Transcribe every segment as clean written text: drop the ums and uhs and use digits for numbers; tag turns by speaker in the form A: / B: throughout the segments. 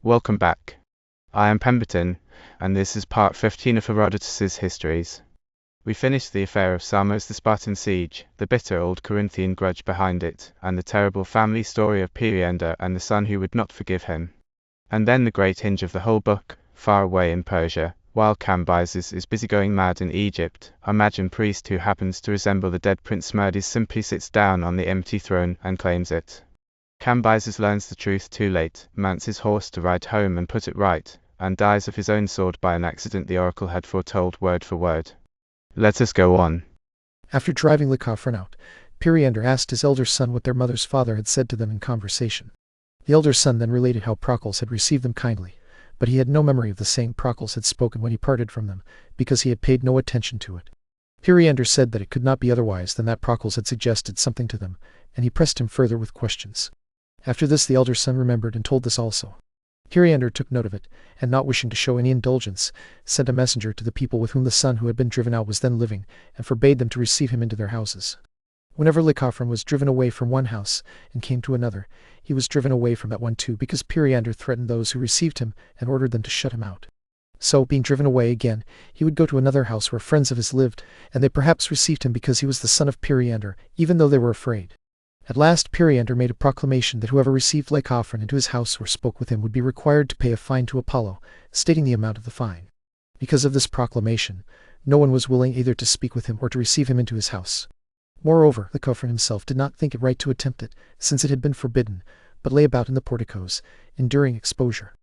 A: Welcome back. I am Pemberton, and this is part 15 of Herodotus' Histories. We finished the affair of Samos, the Spartan siege, the bitter old Corinthian grudge behind it, and the terrible family story of Periander and the son who would not forgive him. And then the great hinge of the whole book, far away in Persia, while Cambyses is busy going mad in Egypt, our Magi priest who happens to resemble the dead Prince Murdes simply sits down on the empty throne and claims it. Cambyses learns the truth too late, mounts his horse to ride home and put it right, and dies of his own sword by an accident the oracle had foretold word for word. Let us go on.
B: After driving Lycophron out, Periander asked his elder son what their mother's father had said to them in conversation. The elder son then related how Procles had received them kindly, but he had no memory of the saying Procles had spoken when he parted from them, because he had paid no attention to it. Periander said that it could not be otherwise than that Procles had suggested something to them, and he pressed him further with questions. After this the elder son remembered and told this also. Periander took note of it, and not wishing to show any indulgence, sent a messenger to the people with whom the son who had been driven out was then living, and forbade them to receive him into their houses. Whenever Lycophron was driven away from one house, and came to another, he was driven away from that one too, because Periander threatened those who received him, and ordered them to shut him out. So, being driven away again, he would go to another house where friends of his lived, and they perhaps received him because he was the son of Periander, even though they were afraid. At last Periander made a proclamation that whoever received Lycophron into his house or spoke with him would be required to pay a fine to Apollo, stating the amount of the fine. Because of this proclamation, no one was willing either to speak with him or to receive him into his house. Moreover, Lycophron himself did not think it right to attempt it, since it had been forbidden, but lay about in the porticos, enduring exposure.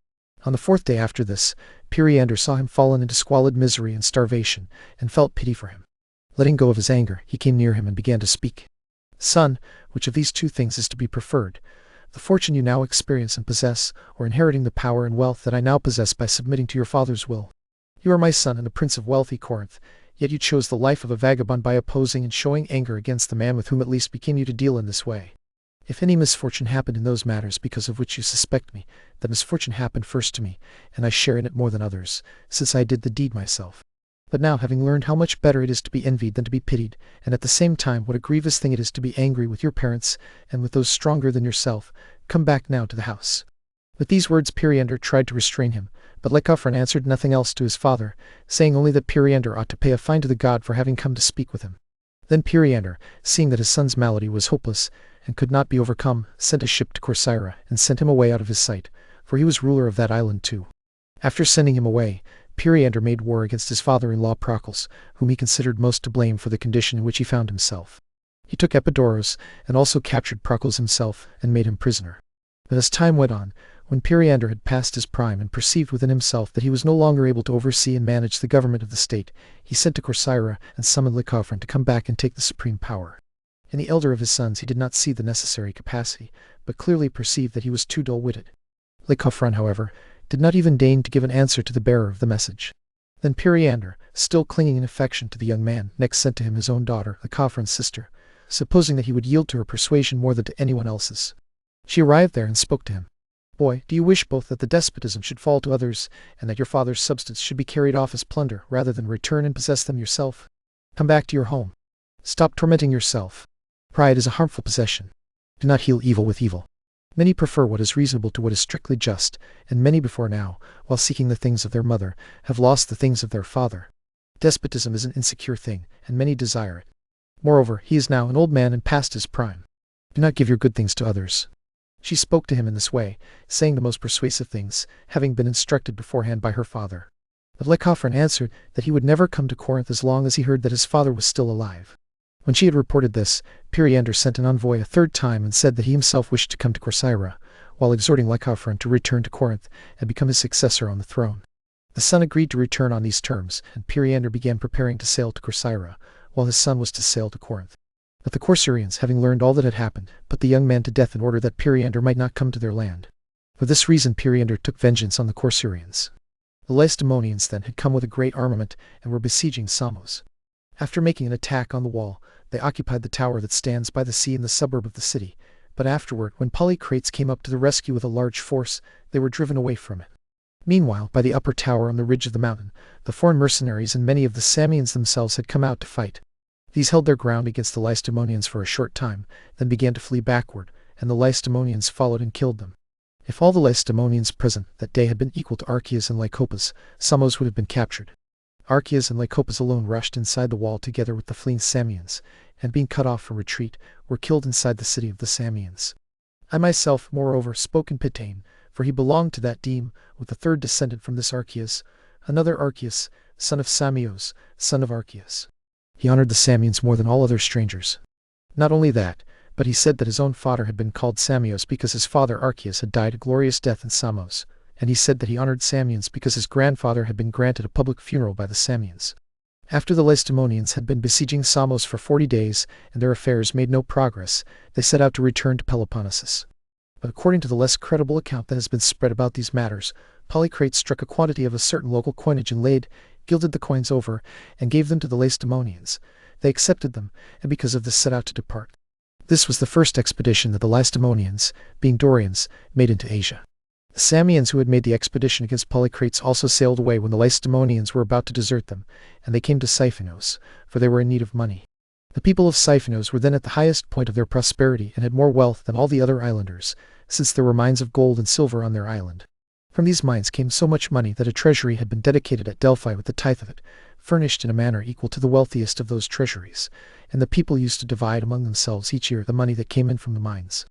B: On the fourth day after this, Periander saw him fallen into squalid misery and starvation, and felt pity for him. Letting go of his anger, he came near him and began to speak. Son, which of these two things is to be preferred? The fortune you now experience and possess, or inheriting the power and wealth that I now possess by submitting to your father's will? You are my son and the prince of wealthy Corinth, yet you chose the life of a vagabond by opposing and showing anger against the man with whom it least became you to deal in this way. If any misfortune happened in those matters because of which you suspect me, that misfortune happened first to me, and I share in it more than others, since I did the deed myself. But now, having learned how much better it is to be envied than to be pitied, and at the same time what a grievous thing it is to be angry with your parents, and with those stronger than yourself, come back now to the house. With these words Periander tried to restrain him, but Lycophron answered nothing else to his father, saying only that Periander ought to pay a fine to the god for having come to speak with him. Then Periander, seeing that his son's malady was hopeless, and could not be overcome, sent a ship to Corcyra, and sent him away out of his sight, for he was ruler of that island too. After sending him away, Periander made war against his father-in-law Procles, whom he considered most to blame for the condition in which he found himself. He took Epidaurus, and also captured Procles himself, and made him prisoner. But as time went on, when Periander had passed his prime and perceived within himself that he was no longer able to oversee and manage the government of the state, he sent to Corcyra and summoned Lycophron to come back and take the supreme power. In the elder of his sons he did not see the necessary capacity, but clearly perceived that he was too dull-witted. Lycophron, however, did not even deign to give an answer to the bearer of the message. Then Periander, still clinging in affection to the young man, next sent to him his own daughter, Lycophron's sister, supposing that he would yield to her persuasion more than to anyone else's. She arrived there and spoke to him. Boy, do you wish both that the despotism should fall to others, and that your father's substance should be carried off as plunder, rather than return and possess them yourself? Come back to your home. Stop tormenting yourself. Pride is a harmful possession. Do not heal evil with evil. Many prefer what is reasonable to what is strictly just, and many before now, while seeking the things of their mother, have lost the things of their father. Despotism is an insecure thing, and many desire it. Moreover, he is now an old man and past his prime. Do not give your good things to others. She spoke to him in this way, saying the most persuasive things, having been instructed beforehand by her father. But Lycophron answered that he would never come to Corinth as long as he heard that his father was still alive. When she had reported this, Periander sent an envoy a third time and said that he himself wished to come to Corcyra, while exhorting Lycophron to return to Corinth and become his successor on the throne. The son agreed to return on these terms, and Periander began preparing to sail to Corcyra, while his son was to sail to Corinth. But the Corcyrians, having learned all that had happened, put the young man to death in order that Periander might not come to their land. For this reason Periander took vengeance on the Corcyrians. The Lacedaemonians then had come with a great armament, and were besieging Samos. After making an attack on the wall, they occupied the tower that stands by the sea in the suburb of the city, but afterward, when Polycrates came up to the rescue with a large force, they were driven away from it. Meanwhile, by the upper tower on the ridge of the mountain, the foreign mercenaries and many of the Samians themselves had come out to fight. These held their ground against the Lacedaemonians for a short time, then began to flee backward, and the Lacedaemonians followed and killed them. If all the Lacedaemonians present that day had been equal to Archias and Lycopas, Samos would have been captured. Archias and Lycopas alone rushed inside the wall together with the fleeing Samians, and being cut off from retreat, were killed inside the city of the Samians. I myself, moreover, spoke in Pitane, for he belonged to that deme, with the third descendant from this Archias, another Archias, son of Samios, son of Archias. He honored the Samians more than all other strangers. Not only that, but he said that his own father had been called Samios because his father Archias had died a glorious death in Samos, and he said that he honored Samians because his grandfather had been granted a public funeral by the Samians. After the Lacedaemonians had been besieging Samos for 40 days, and their affairs made no progress, they set out to return to Peloponnesus. But according to the less credible account that has been spread about these matters, Polycrates struck a quantity of a certain local coinage and gilded the coins over, and gave them to the Lacedaemonians. They accepted them, and because of this set out to depart. This was the first expedition that the Lacedaemonians, being Dorians, made into Asia. The Samians who had made the expedition against Polycrates also sailed away when the Lacedaemonians were about to desert them, and they came to Siphanos, for they were in need of money. The people of Siphanos were then at the highest point of their prosperity and had more wealth than all the other islanders, since there were mines of gold and silver on their island. From these mines came so much money that a treasury had been dedicated at Delphi with the tithe of it, furnished in a manner equal to the wealthiest of those treasuries, and the people used to divide among themselves each year the money that came in from the mines.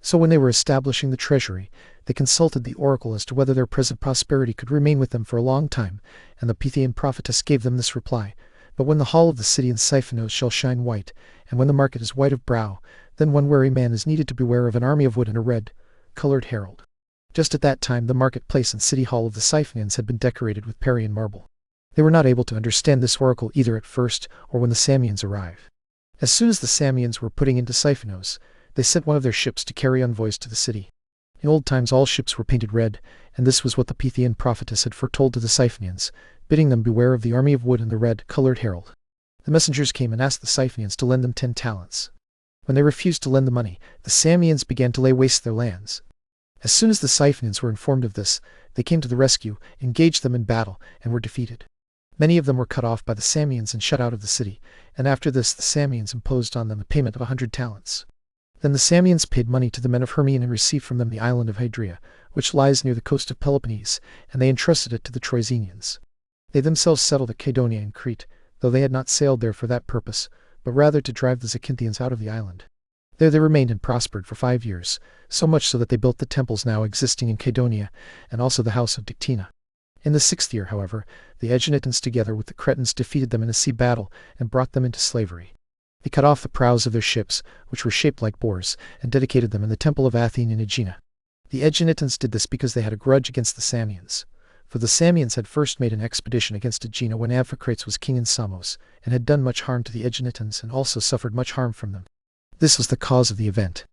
B: So when they were establishing the treasury, they consulted the oracle as to whether their present prosperity could remain with them for a long time, and the Pythian prophetess gave them this reply: But when the hall of the city in Siphanos shall shine white, and when the market is white of brow, then one wary man is needed to beware of an army of wood and a red-colored herald. Just at that time the marketplace and city hall of the Siphonians had been decorated with Parian marble. They were not able to understand this oracle either at first or when the Samians arrived. As soon as the Samians were putting into Siphanos, they sent one of their ships to carry envoys to the city. In old times all ships were painted red, and this was what the Pythian prophetess had foretold to the Siphonians, bidding them beware of the army of wood and the red-colored herald. The messengers came and asked the Siphonians to lend them 10 talents. When they refused to lend the money, the Samians began to lay waste their lands. As soon as the Siphonians were informed of this, they came to the rescue, engaged them in battle, and were defeated. Many of them were cut off by the Samians and shut out of the city, and after this the Samians imposed on them a payment of 100 talents. Then the Samians paid money to the men of Hermion and received from them the island of Hydria, which lies near the coast of Peloponnese, and they entrusted it to the Troezenians. They themselves settled at Cydonia and Crete, though they had not sailed there for that purpose, but rather to drive the Zacinthians out of the island. There they remained and prospered for 5 years, so much so that they built the temples now existing in Cydonia, and also the house of Dictina. In the 6th year, however, the Aeginetans together with the Cretans defeated them in a sea battle and brought them into slavery. They cut off the prows of their ships, which were shaped like boars, and dedicated them in the temple of Athene in Aegina. The Aeginetans did this because they had a grudge against the Samians. For the Samians had first made an expedition against Aegina when Amphicrates was king in Samos, and had done much harm to the Aeginetans and also suffered much harm from them. This was the cause of the event.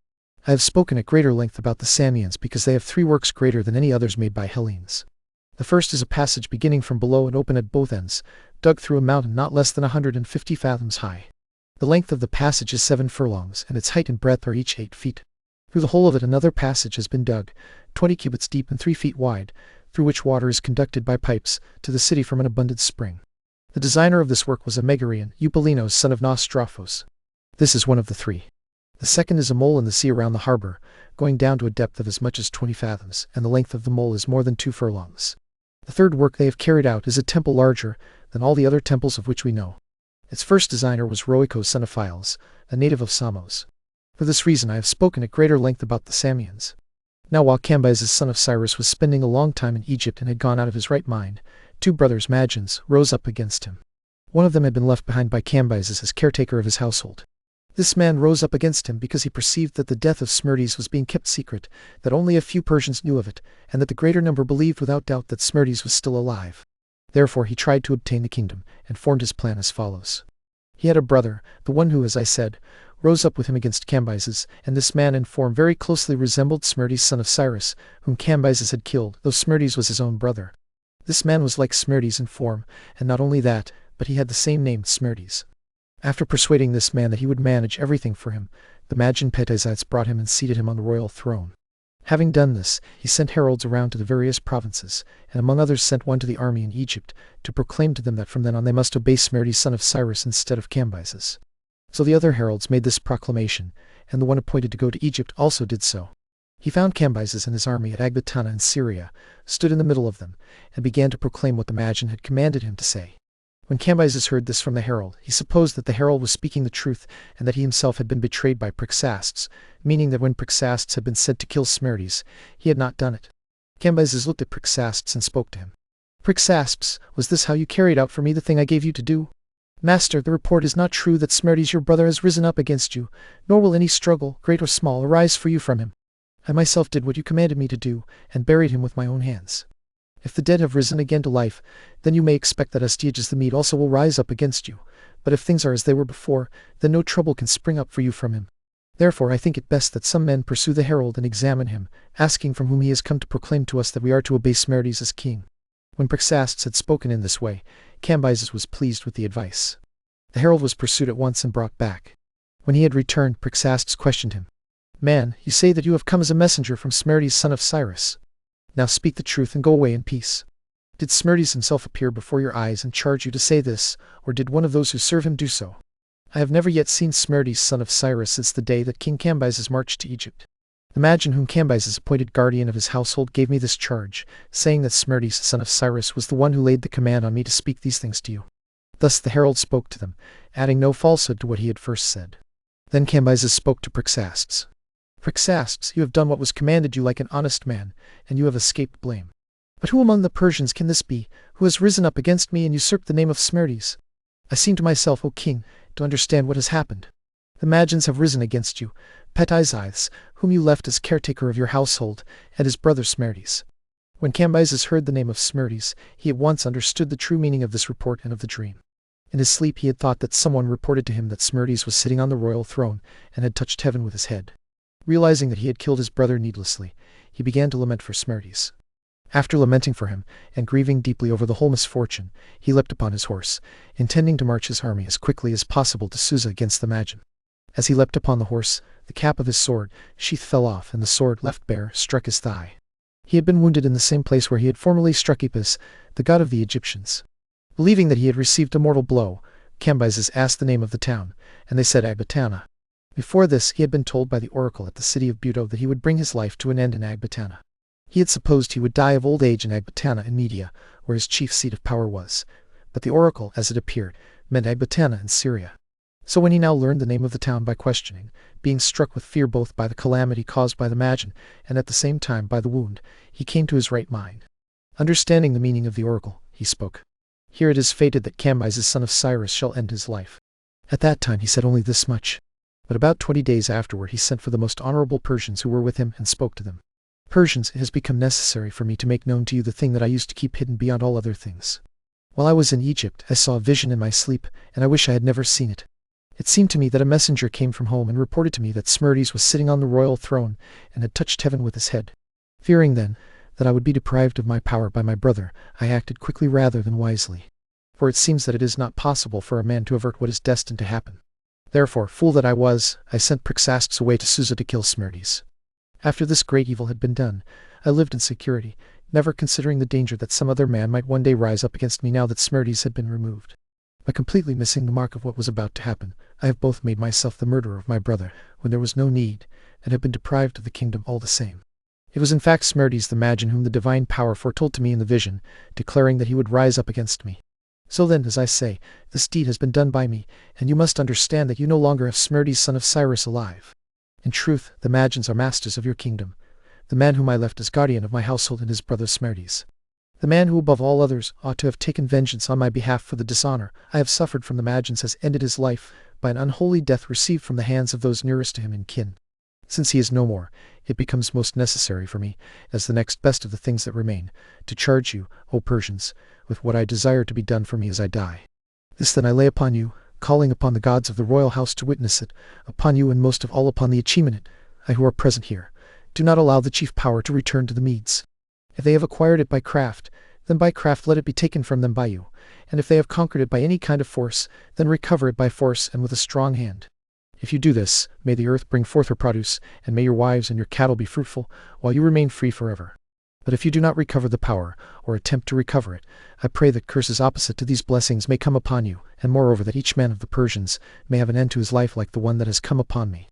B: I have spoken at greater length about the Samians because they have 3 works greater than any others made by Hellenes. The first is a passage beginning from below and open at both ends, dug through a mountain not less than 150 fathoms high. The length of the passage is 7 furlongs, and its height and breadth are each 8 feet. Through the whole of it another passage has been dug, 20 cubits deep and 3 feet wide, through which water is conducted by pipes to the city from an abundant spring. The designer of this work was a Megarian, Eupolinos, son of Nostrophos. This is one of the 3. The second is a mole in the sea around the harbor, going down to a depth of as much as 20 fathoms, and the length of the mole is more than 2 furlongs. The third work they have carried out is a temple larger than all the other temples of which we know. Its first designer was Rhoicos, son of Philes, a native of Samos. For this reason I have spoken at greater length about the Samians. Now while Cambyses, son of Cyrus, was spending a long time in Egypt and had gone out of his right mind, 2 brothers, Magians, rose up against him. One of them had been left behind by Cambyses as caretaker of his household. This man rose up against him because he perceived that the death of Smyrtis was being kept secret, that only a few Persians knew of it, and that the greater number believed without doubt that Smyrtis was still alive. Therefore he tried to obtain the kingdom, and formed his plan as follows. He had a brother, the one who, as I said, rose up with him against Cambyses, and this man in form very closely resembled Smyrtis, son of Cyrus, whom Cambyses had killed, though Smyrtis was his own brother. This man was like Smyrtis in form, and not only that, but he had the same name, Smyrtis. After persuading this man that he would manage everything for him, the Magian Petezites brought him and seated him on the royal throne. Having done this, he sent heralds around to the various provinces, and among others sent one to the army in Egypt, to proclaim to them that from then on they must obey Smyrtis, son of Cyrus, instead of Cambyses. So the other heralds made this proclamation, and the one appointed to go to Egypt also did so. He found Cambyses and his army at Ecbatana in Syria, stood in the middle of them, and began to proclaim what the Magi had commanded him to say. When Cambyses heard this from the herald, he supposed that the herald was speaking the truth, and that he himself had been betrayed by Pericastes, meaning that when Pericastes had been said to kill Smerdes, he had not done it. Cambyses looked at Pericastes and spoke to him. "Pericastes, was this how you carried out for me the thing I gave you to do? Master, the report is not true that Smerdes your brother has risen up against you, nor will any struggle, great or small, arise for you from him. I myself did what you commanded me to do, and buried him with my own hands. If the dead have risen again to life, then you may expect that Astyages the Mede also will rise up against you. But if things are as they were before, then no trouble can spring up for you from him. Therefore I think it best that some men pursue the herald and examine him, asking from whom he has come to proclaim to us that we are to obey Smerdes as king." When Pericastes had spoken in this way, Cambyses was pleased with the advice. The herald was pursued at once and brought back. When he had returned, Pericastes questioned him. "Man, you say that you have come as a messenger from Smerdes son of Cyrus. Now speak the truth and go away in peace. Did Smerdes himself appear before your eyes and charge you to say this, or did one of those who serve him do so? I have never yet seen Smerdes son of Cyrus since the day that King Cambyses marched to Egypt. The Magi whom Cambyses appointed guardian of his household gave me this charge, saying that Smerdes son of Cyrus was the one who laid the command on me to speak these things to you." Thus the herald spoke to them, adding no falsehood to what he had first said. Then Cambyses spoke to Pericastes. "Pericastes, you have done what was commanded you like an honest man, and you have escaped blame. But who among the Persians can this be, who has risen up against me and usurped the name of Smerdes? I seem to myself, O king, to understand what has happened. The Magians have risen against you, Pericastes, whom you left as caretaker of your household, and his brother Smerdes." When Cambyses heard the name of Smerdes, he at once understood the true meaning of this report and of the dream. In his sleep he had thought that someone reported to him that Smerdes was sitting on the royal throne, and had touched heaven with his head. Realizing that he had killed his brother needlessly, he began to lament for Smerdes. After lamenting for him, and grieving deeply over the whole misfortune, he leapt upon his horse, intending to march his army as quickly as possible to Susa against the Magi. As he leapt upon the horse, the cap of his sword sheath fell off, and the sword, left bare, struck his thigh. He had been wounded in the same place where he had formerly struck Apis, the god of the Egyptians. Believing that he had received a mortal blow, Cambyses asked the name of the town, and they said Ecbatana. Before this he had been told by the oracle at the city of Buto that he would bring his life to an end in Ecbatana. He had supposed he would die of old age in Ecbatana in Media, where his chief seat of power was, but the oracle, as it appeared, meant Ecbatana in Syria. So when he now learned the name of the town by questioning, being struck with fear both by the calamity caused by the Magi, and at the same time by the wound, he came to his right mind. Understanding the meaning of the oracle, he spoke. "Here it is fated that Cambyses son of Cyrus shall end his life." At that time he said only this much. But about 20 days afterward he sent for the most honorable Persians who were with him and spoke to them. "Persians, it has become necessary for me to make known to you the thing that I used to keep hidden beyond all other things. While I was in Egypt, I saw a vision in my sleep, and I wish I had never seen it. It seemed to me that a messenger came from home and reported to me that Smerdes was sitting on the royal throne and had touched heaven with his head. Fearing then that I would be deprived of my power by my brother, I acted quickly rather than wisely. For it seems that it is not possible for a man to avert what is destined to happen. Therefore, fool that I was, I sent Pericastes away to Susa to kill Smerdes. After this great evil had been done, I lived in security, never considering the danger that some other man might one day rise up against me now that Smerdes had been removed. By completely missing the mark of what was about to happen, I have both made myself the murderer of my brother, when there was no need, and have been deprived of the kingdom all the same. It was in fact Smerdes the Magi whom the divine power foretold to me in the vision, declaring that he would rise up against me. So then, as I say, this deed has been done by me, and you must understand that you no longer have Smerdes son of Cyrus alive. In truth, the Magians are masters of your kingdom, the man whom I left as guardian of my household and his brother Smerdes. The man who above all others ought to have taken vengeance on my behalf for the dishonor I have suffered from the Magians has ended his life by an unholy death received from the hands of those nearest to him in kin. Since he is no more, it becomes most necessary for me, as the next best of the things that remain, to charge you, O Persians, with what I desire to be done for me as I die. This then I lay upon you, calling upon the gods of the royal house to witness it, upon you and most of all upon the Achaemenid, I who are present here. Do not allow the chief power to return to the Medes. If they have acquired it by craft, then by craft let it be taken from them by you, and if they have conquered it by any kind of force, then recover it by force and with a strong hand. If you do this, may the earth bring forth her produce, and may your wives and your cattle be fruitful, while you remain free forever. But if you do not recover the power, or attempt to recover it, I pray that curses opposite to these blessings may come upon you, and moreover that each man of the Persians may have an end to his life like the one that has come upon me.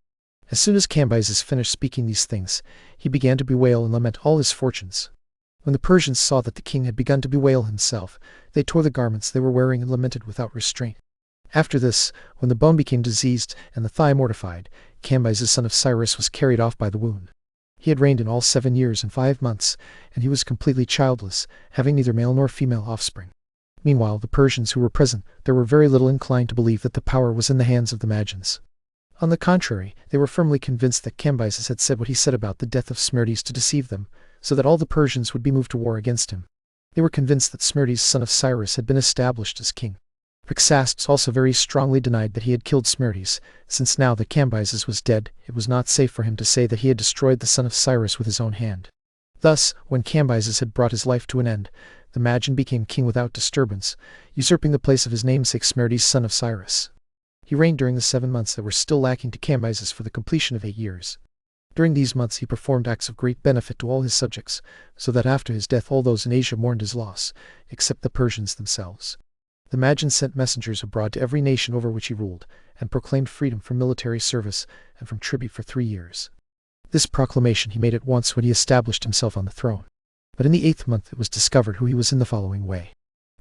B: As soon as Cambyses finished speaking these things, he began to bewail and lament all his fortunes. When the Persians saw that the king had begun to bewail himself, they tore the garments they were wearing and lamented without restraint. After this, when the bone became diseased and the thigh mortified, Cambyses son of Cyrus was carried off by the wound. He had reigned in all 7 years and 5 months, and he was completely childless, having neither male nor female offspring. Meanwhile, the Persians who were present there were very little inclined to believe that the power was in the hands of the Magians. On the contrary, they were firmly convinced that Cambyses had said what he said about the death of Smerdis to deceive them, so that all the Persians would be moved to war against him. They were convinced that Smerdis son of Cyrus had been established as king. Prixastes also very strongly denied that he had killed Smerdis, since now that Cambyses was dead, it was not safe for him to say that he had destroyed the son of Cyrus with his own hand. Thus, when Cambyses had brought his life to an end, the Magian became king without disturbance, usurping the place of his namesake Smerdis son of Cyrus. He reigned during the 7 months that were still lacking to Cambyses for the completion of 8 years. During these months he performed acts of great benefit to all his subjects, so that after his death all those in Asia mourned his loss, except the Persians themselves. The Magian sent messengers abroad to every nation over which he ruled, and proclaimed freedom from military service and from tribute for 3 years. This proclamation he made at once when he established himself on the throne. But in the 8th month it was discovered who he was in the following way.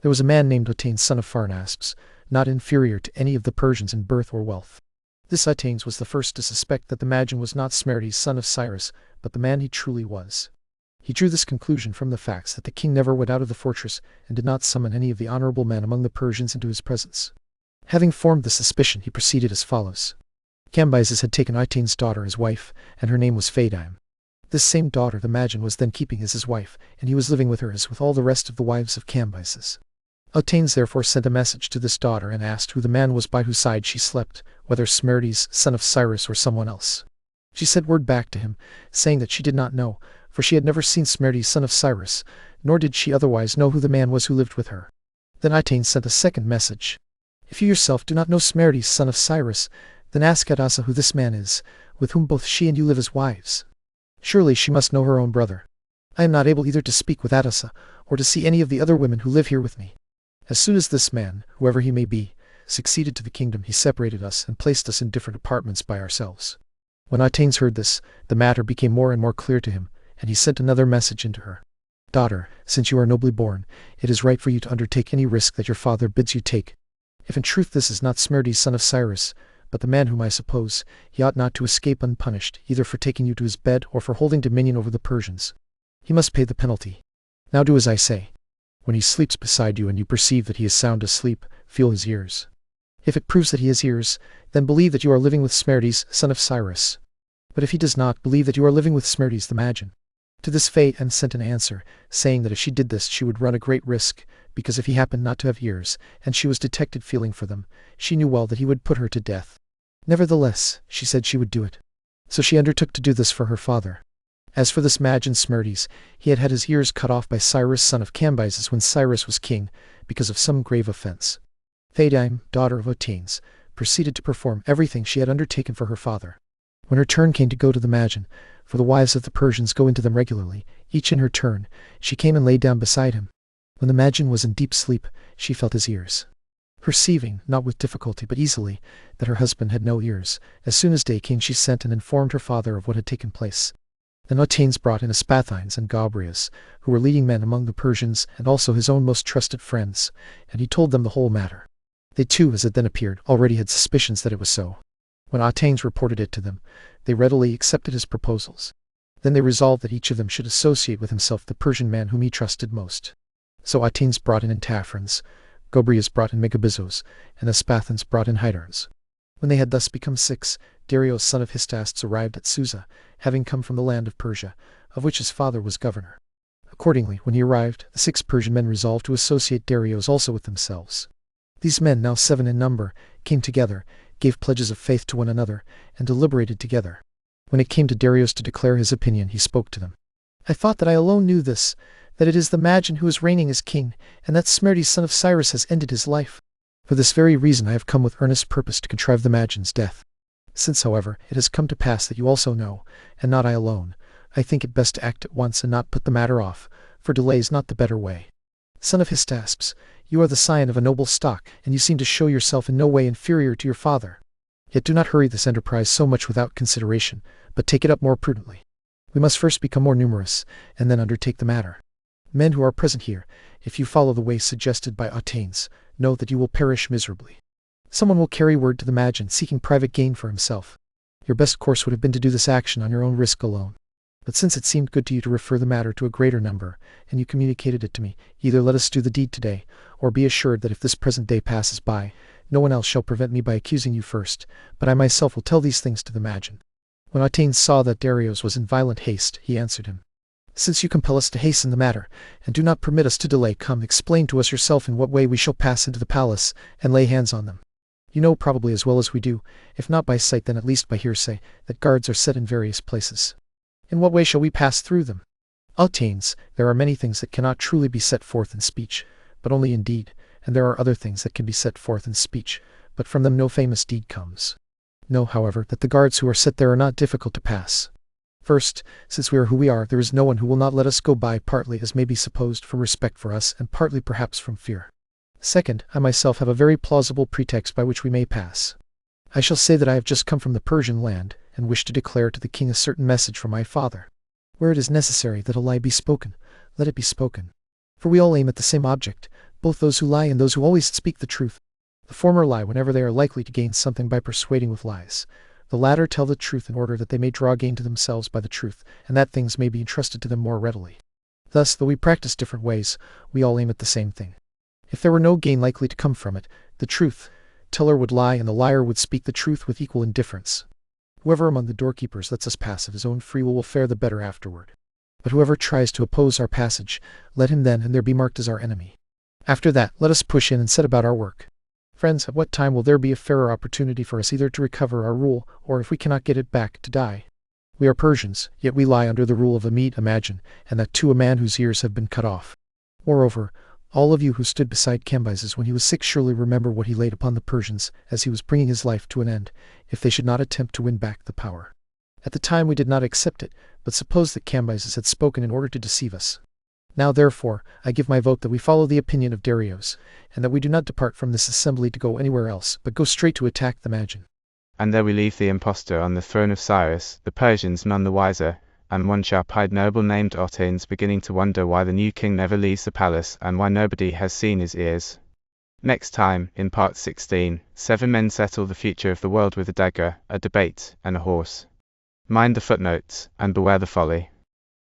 B: There was a man named Otanes son of Pharnaspes, not inferior to any of the Persians in birth or wealth. This Otanes was the first to suspect that the Magian was not Smerdis son of Cyrus, but the man he truly was. He drew this conclusion from the facts that the king never went out of the fortress and did not summon any of the honorable men among the Persians into his presence. Having formed the suspicion, he proceeded as follows. Cambyses had taken Otanes' daughter as wife, and her name was Pheidium. This same daughter the Magian was then keeping as his wife, and he was living with her as with all the rest of the wives of Cambyses. Otanes therefore sent a message to this daughter and asked who the man was by whose side she slept, whether Smerdis, son of Cyrus, or someone else. She sent word back to him, saying that she did not know, for she had never seen Smerdis, son of Cyrus, nor did she otherwise know who the man was who lived with her. Then Otanes sent a second message. If you yourself do not know Smerdis, son of Cyrus, then ask Adasa who this man is, with whom both she and you live as wives. Surely she must know her own brother. I am not able either to speak with Adasa, or to see any of the other women who live here with me. As soon as this man, whoever he may be, succeeded to the kingdom, he separated us and placed us in different apartments by ourselves. When Otanes heard this, the matter became more and more clear to him, and he sent another message into her. Daughter, since you are nobly born, it is right for you to undertake any risk that your father bids you take. If in truth this is not Smerdis, son of Cyrus, but the man whom I suppose, he ought not to escape unpunished, either for taking you to his bed or for holding dominion over the Persians. He must pay the penalty. Now do as I say. When he sleeps beside you and you perceive that he is sound asleep, feel his ears. If it proves that he has ears, then believe that you are living with Smerdis, son of Cyrus. But if he does not, believe that you are living with Smerdis the Magian. To this Pheidium sent an answer, saying that if she did this she would run a great risk, because if he happened not to have ears, and she was detected feeling for them, she knew well that he would put her to death. Nevertheless, she said she would do it. So she undertook to do this for her father. As for this Magian Smerdis, he had had his ears cut off by Cyrus son of Cambyses when Cyrus was king, because of some grave offense. Pheidium, daughter of Otanes, proceeded to perform everything she had undertaken for her father. When her turn came to go to the Magian, for the wives of the Persians go into them regularly, each in her turn, she came and lay down beside him. When the Magian was in deep sleep, she felt his ears. Perceiving, not with difficulty but easily, that her husband had no ears, as soon as day came she sent and informed her father of what had taken place. Then Otanes brought in Aspathines and Gobryas, who were leading men among the Persians and also his own most trusted friends, and he told them the whole matter. They too, as it then appeared, already had suspicions that it was so. When Otanes reported it to them, they readily accepted his proposals. Then they resolved that each of them should associate with himself the Persian man whom he trusted most. So Otanes brought in Antaphrons, Gobryas brought in Megabizos, and Aspathines brought in Hydarnes. When they had thus become 6, Darius son of Histastes arrived at Susa, having come from the land of Persia, of which his father was governor. Accordingly, when he arrived, the 6 Persian men resolved to associate Darius also with themselves. These men, now 7 in number, came together, gave pledges of faith to one another, and deliberated together. When it came to Darius to declare his opinion, he spoke to them. I thought that I alone knew this, that it is the Magian who is reigning as king, and that Smerdis son of Cyrus has ended his life. For this very reason I have come with earnest purpose to contrive the Magian's death. Since, however, it has come to pass that you also know, and not I alone, I think it best to act at once and not put the matter off, for delay is not the better way. Son of Hystaspes, you are the scion of a noble stock, and you seem to show yourself in no way inferior to your father. Yet do not hurry this enterprise so much without consideration, but take it up more prudently. We must first become more numerous, and then undertake the matter. Men who are present here, if you follow the way suggested by Otanes, know that you will perish miserably. Someone will carry word to the Magi seeking private gain for himself. Your best course would have been to do this action on your own risk alone. But since it seemed good to you to refer the matter to a greater number, and you communicated it to me, either let us do the deed today, or be assured that if this present day passes by, no one else shall prevent me by accusing you first, but I myself will tell these things to the Magi. When Otanes saw that Darius was in violent haste, he answered him. Since you compel us to hasten the matter, and do not permit us to delay, come explain to us yourself in what way we shall pass into the palace, and lay hands on them. You know probably as well as we do, if not by sight then at least by hearsay, that guards are set in various places. In what way shall we pass through them? Otanes, there are many things that cannot truly be set forth in speech, but only in deed, and there are other things that can be set forth in speech, but from them no famous deed comes. Know, however, that the guards who are set there are not difficult to pass. First, since we are who we are, there is no one who will not let us go by, partly as may be supposed from respect for us, and partly perhaps from fear. Second, I myself have a very plausible pretext by which we may pass. I shall say that I have just come from the Persian land, and wish to declare to the king a certain message from my father. Where it is necessary that a lie be spoken, let it be spoken. For we all aim at the same object, both those who lie and those who always speak the truth. The former lie whenever they are likely to gain something by persuading with lies. The latter tell the truth in order that they may draw gain to themselves by the truth, and that things may be entrusted to them more readily. Thus, though we practice different ways, we all aim at the same thing. If there were no gain likely to come from it, the truth teller would lie and the liar would speak the truth with equal indifference. Whoever among the doorkeepers lets us pass of his own free will fare the better afterward. But whoever tries to oppose our passage, let him then and there be marked as our enemy. After that, let us push in and set about our work. Friends, at what time will there be a fairer opportunity for us either to recover our rule, or if we cannot get it back, to die? We are Persians, yet we lie under the rule of a Mede, imagine, and that too a man whose ears have been cut off. Moreover, all of you who stood beside Cambyses when he was sick surely remember what he laid upon the Persians as he was bringing his life to an end, if they should not attempt to win back the power. At the time we did not accept it, but supposed that Cambyses had spoken in order to deceive us. Now therefore, I give my vote that we follow the opinion of Darius, and that we do not depart from this assembly to go anywhere else, but go straight to attack the Magi.
A: And there we leave the impostor on the throne of Cyrus, the Persians none the wiser, and one sharp-eyed noble named Otanes beginning to wonder why the new king never leaves the palace and why nobody has seen his ears. Next time, in part 16, 7 men settle the future of the world with a dagger, a debate, and a horse. Mind the footnotes, and beware the folly.